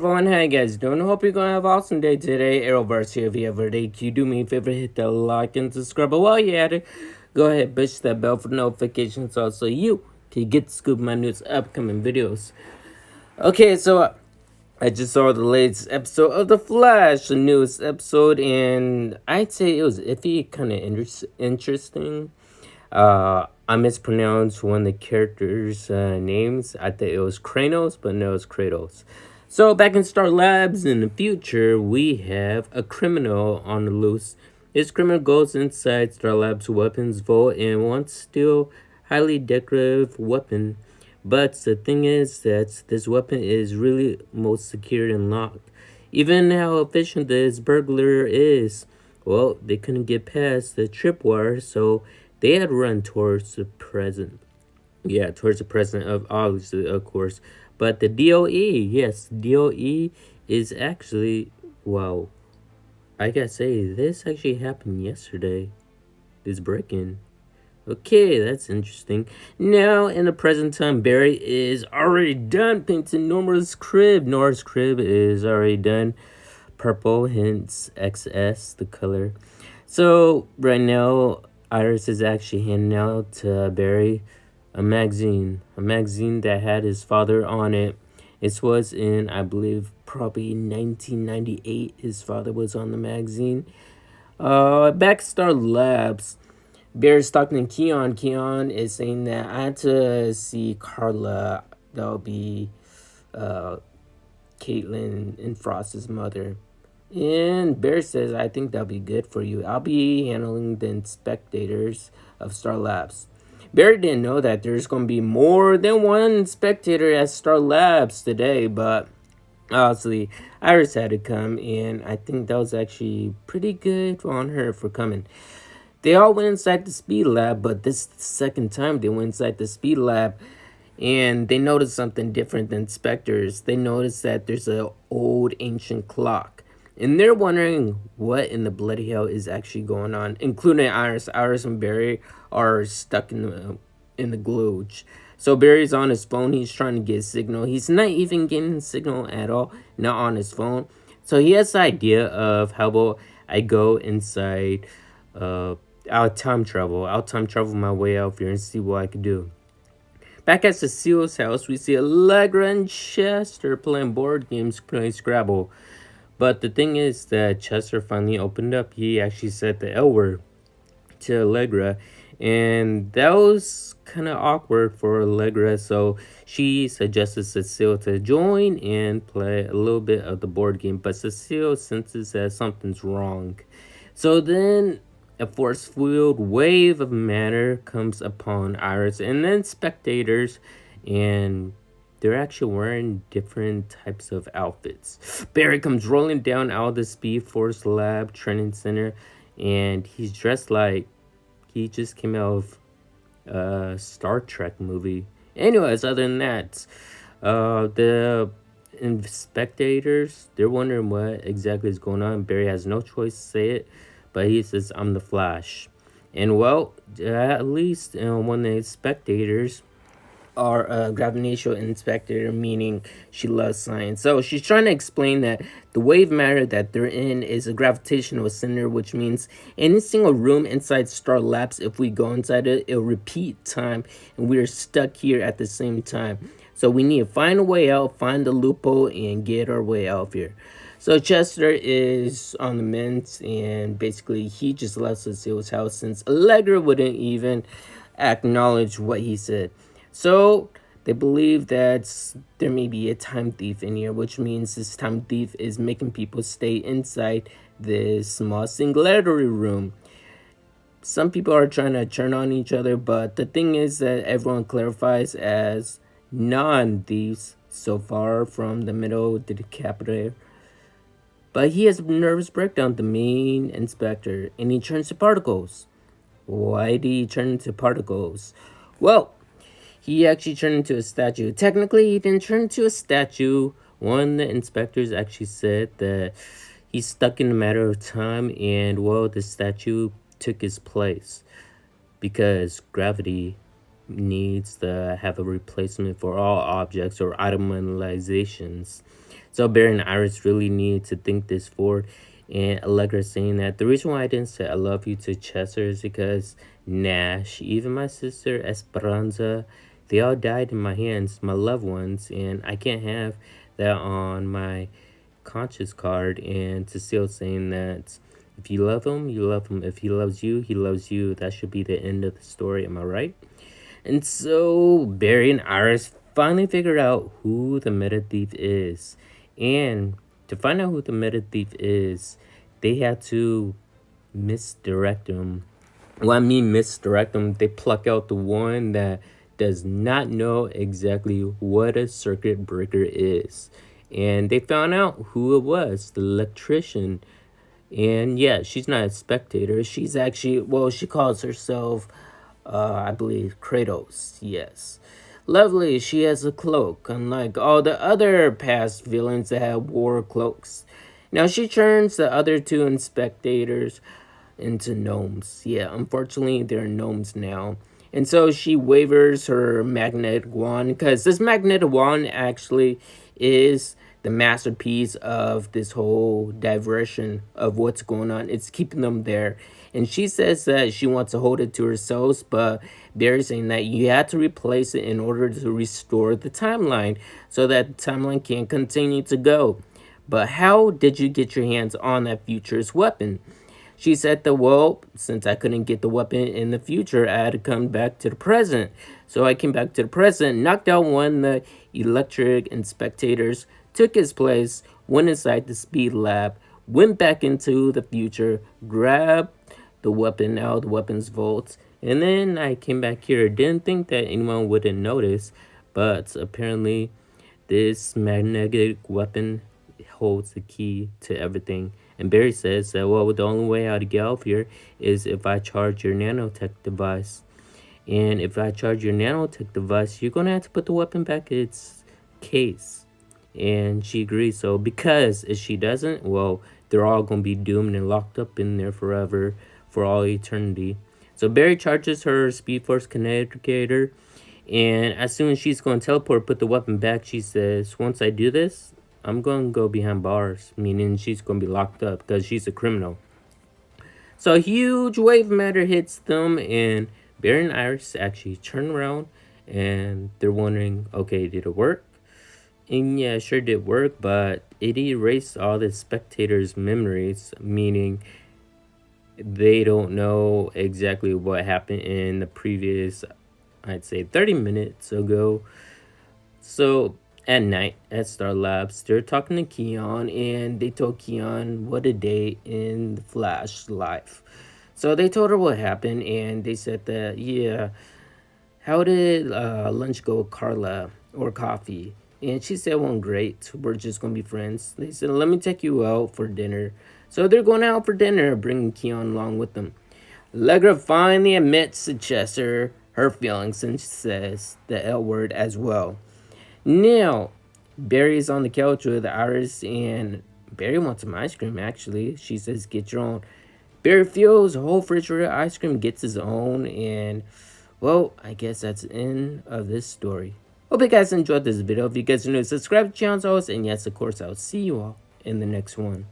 everyone? How you guys doing? Hope you're gonna have an awesome day today. Arrowverse here. If you ever did, you do me a favor, hit that like and subscribe. But while you're at it, go ahead, push that bell for notifications so you can get the scoop of my news upcoming videos. Okay, so I just saw the latest episode of The Flash, the newest episode, and I'd say it was iffy, kind of interesting. I mispronounced one of the characters' names. I thought it was Kranos, but no, it's Kratos. So back in Star Labs in the future, we have a criminal on the loose. This criminal goes inside Star Labs weapons vault and wants to steal highly decorative weapon. But the thing is that this weapon is really most secured and locked. Even how efficient this burglar is, well, they couldn't get past the tripwire, so they had run towards the present. Yeah, towards the present of obviously, of course. But the DOE, yes, DOE is actually, wow. I gotta say, this actually happened yesterday. This break-in. Okay, that's interesting. Now, in the present time, Barry is already done painting Nora's crib. Nora's crib is already done. Purple, hence XS, the color. So, right now, Iris is actually handing out to Barry a magazine that had his father on it. It was in, I believe, probably 1998. His father was on the magazine. Backstar Labs. Barry's talking to Keon. Keon is saying that I had to see Carla. That'll be Caitlin and Frost's mother. And Barry says, I think that'll be good for you. I'll be handling the spectators of Star Labs. Barry didn't know that there's going to be more than one spectator at Star Labs today, but obviously Iris had to come, and I think that was actually pretty good on her for coming. They all went inside the speed lab, but this is the second time they went inside the speed lab, and they noticed something different than specters. They noticed that there's an old ancient clock. And they're wondering what in the bloody hell is actually going on, including Iris. Iris and Barry are stuck in the glooge. So Barry's on his phone. He's trying to get a signal. He's not even getting a signal at all, not on his phone. So he has the idea of how about I go inside, I'll time travel my way out here and see what I can do. Back at Cecile's house, we see Allegra and Chester playing board games, playing Scrabble. But the thing is that Chester finally opened up. He actually said the L word to Allegra. And that was kind of awkward for Allegra. So she suggested Cecile to join and play a little bit of the board game. But Cecile senses that something's wrong. So then a force-filled wave of matter comes upon Iris and then spectators. And they're actually wearing different types of outfits. Barry comes rolling down out of the Speed Force Lab Training Center, and he's dressed like he just came out of a Star Trek movie. Anyways, other than that, the spectators, they're wondering what exactly is going on. Barry has no choice to say it, but he says, I'm the Flash. And well, at least one of the spectators are a gravitational inspector, meaning she loves science. So she's trying to explain that the wave matter that they're in is a gravitational center, which means any single room inside Star Labs, if we go inside it, it'll repeat time, and we're stuck here at the same time. So we need to find a way out, find the loophole, and get our way out of here. So Chester is on the mend, and basically he just left Cecile's house since Allegra wouldn't even acknowledge what he said. So they believe that there may be a time thief in here, which means this time thief is making people stay inside this small singularity room. Some people are trying to turn on each other, but the thing is that everyone clarifies as non-thieves so far from the middle to the capital. But he has a nervous breakdown, the main inspector, and he turns to particles. Why did he turn into particles? Well, he actually turned into a statue. Technically, he didn't turn into a statue. One of the inspectors actually said that he's stuck in a matter of time, and well, the statue took his place because gravity needs to have a replacement for all objects or itemalizations. So Barry and Iris really need to think this forward. And Allegra saying that the reason why I didn't say I love you to Chester is because Nash, even my sister Esperanza, they all died in my hands, my loved ones, and I can't have that on my conscious card. And Cecile saying that if you love him, you love him. If he loves you, he loves you. That should be the end of the story. Am I right? And so Barry and Iris finally figured out who the meta thief is. And to find out who the meta thief is, they had to misdirect him. Well, I mean misdirect them. They pluck out the one that does not know exactly what a circuit breaker is. And they found out who it was, the electrician. And yeah, she's not a spectator. She's actually, well, she calls herself, I believe, Kratos. Yes. Lovely, she has a cloak, unlike all the other past villains that have wore cloaks. Now she turns the other two spectators into gnomes. Yeah, unfortunately, they're gnomes now. And so she wavers her magnetic wand, because this magnetic wand actually is the masterpiece of this whole diversion of what's going on. It's keeping them there. And she says that she wants to hold it to herself, but they're saying that you have to replace it in order to restore the timeline so that the timeline can continue to go. But how did you get your hands on that futurist weapon? She said that, well, since I couldn't get the weapon in the future, I had to come back to the present. So I came back to the present, knocked out one of the electric and spectators, took his place, went inside the speed lab, went back into the future, grabbed the weapon out of the weapons vault, and then I came back here. Didn't think that anyone wouldn't notice, but apparently this magnetic weapon holds the key to everything. And Barry says that, well, the only way out to get out here is if I charge your nanotech device. And if I charge your nanotech device, you're going to have to put the weapon back in its case. And she agrees. So because if she doesn't, well, they're all going to be doomed and locked up in there forever for all eternity. So Barry charges her Speed Force Communicator. And as soon as she's going to teleport, put the weapon back, she says, once I do this, I'm going to go behind bars, meaning she's going to be locked up because she's a criminal. So a huge wave of matter hits them, and Barry and Iris actually turn around, and they're wondering, okay, did it work? And yeah, it sure did work, but it erased all the spectators' memories, meaning they don't know exactly what happened in the previous, I'd say, 30 minutes ago. So at night at Star Labs, they're talking to Keiynan, and they told Keiynan what a day in the Flash life. So they told her what happened, and they said that, yeah, how did lunch go with Carla or coffee? And she said, well, great, we're just going to be friends. They said, let me take you out for dinner. So they're going out for dinner, bringing Keiynan along with them. Allegra finally admits to Chester her feelings and says the L word as well. Now, Barry's on the couch with Iris, and Barry wants some ice cream, actually. She says, get your own. Barry fills a whole refrigerator of ice cream, gets his own, and, well, I guess that's the end of this story. Hope you guys enjoyed this video. If you guys are new, subscribe to the channel as always, and yes, of course, I'll see you all in the next one.